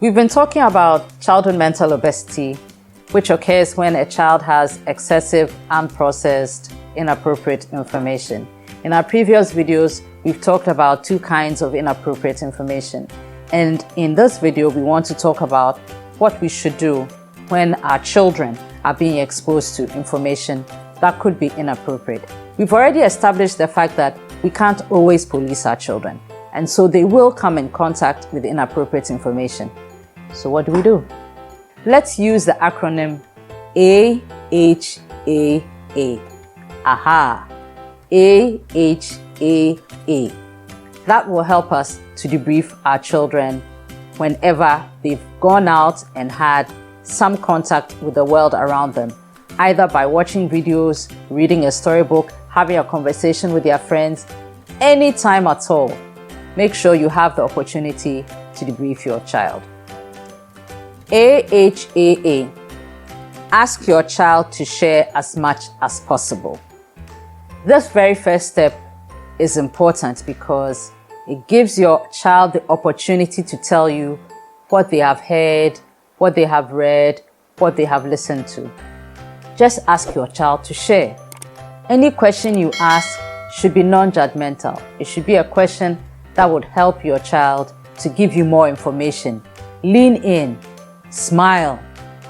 We've been talking about childhood mental obesity, which occurs when a child has excessive, unprocessed, inappropriate information. In our previous videos, we've talked about two kinds of inappropriate information. And in this video, we want to talk about what we should do when our children are being exposed to information that could be inappropriate. We've already established the fact that we can't always police our children, and so they will come in contact with inappropriate information. So what do? Let's use the acronym AHAA. AHA. AHAA. That will help us to debrief our children whenever they've gone out and had some contact with the world around them, either by watching videos, reading a storybook, having a conversation with their friends, anytime at all. Make sure you have the opportunity to debrief your child. AHAA. Ask your child to share as much as possible. This very first step is important because it gives your child the opportunity to tell you what they have heard, what they have read, what they have listened to. Just ask your child to share. Any question you ask should be non-judgmental. It should be a question that would help your child to give you more information. Lean in, smile,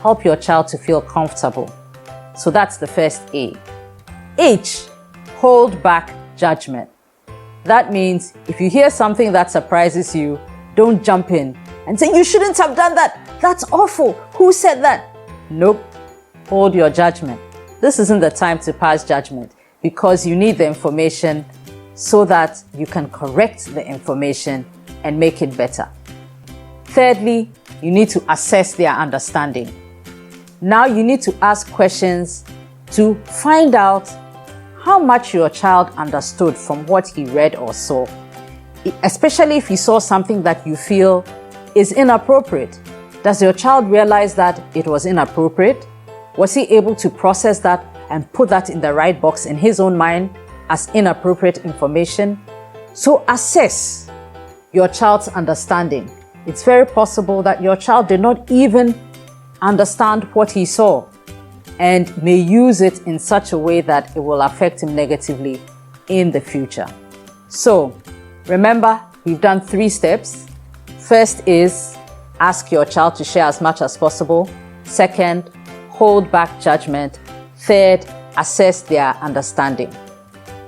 help your child to feel comfortable. So that's the first A. H, hold back judgment. That means if you hear something that surprises you, don't jump in and say, "You shouldn't have done that. That's awful. Who said that?" Nope. Hold your judgment. This isn't the time to pass judgment because you need the information so that you can correct the information and make it better. Thirdly, you need to assess their understanding. Now you need to ask questions to find out how much your child understood from what he read or saw, especially if he saw something that you feel is inappropriate. Does your child realize that it was inappropriate? Was he able to process that and put that in the right box in his own mind as inappropriate information? So assess your child's understanding. It's very possible that your child did not even understand what he saw and may use it in such a way that it will affect him negatively in the future. So remember, we've done 3 steps. First is ask your child to share as much as possible. Second, hold back judgment. Third, assess their understanding.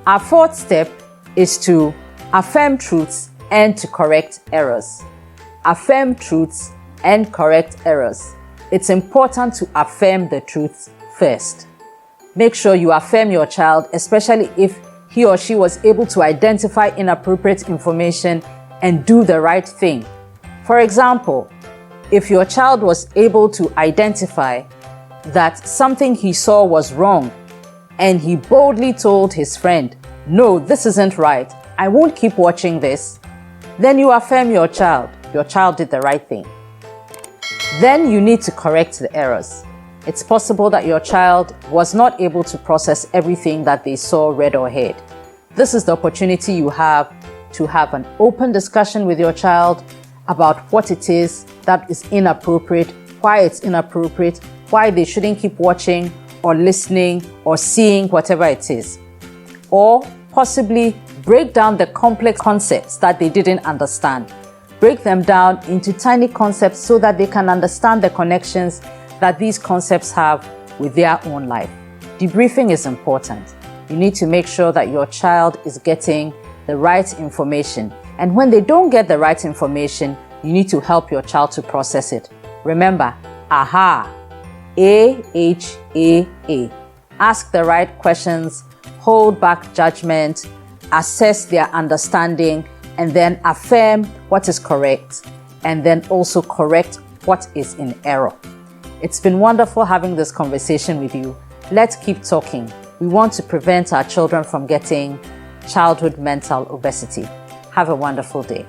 Our 4th step is to affirm truths and to correct errors. Affirm truths and correct errors. It's important to affirm the truths first. Make sure you affirm your child, especially if he or she was able to identify inappropriate information and do the right thing. For example, if your child was able to identify that something he saw was wrong and he boldly told his friend, "No, this isn't right. I won't keep watching this," then you affirm your child. Your child did the right thing. Then you need to correct the errors. It's possible that your child was not able to process everything that they saw, read, or heard. This is the opportunity you have to have an open discussion with your child about what it is that is inappropriate, why it's inappropriate, why they shouldn't keep watching or listening or seeing whatever it is. Or possibly break down the complex concepts that they didn't understand. Break them down into tiny concepts so that they can understand the connections that these concepts have with their own life. Debriefing is important. You need to make sure that your child is getting the right information. And when they don't get the right information, you need to help your child to process it. Remember, AHA. AHAA. Ask the right questions, hold back judgment, assess their understanding, and then affirm what is correct, and then also correct what is in error. It's been wonderful having this conversation with you. Let's keep talking. We want to prevent our children from getting childhood mental obesity. Have a wonderful day.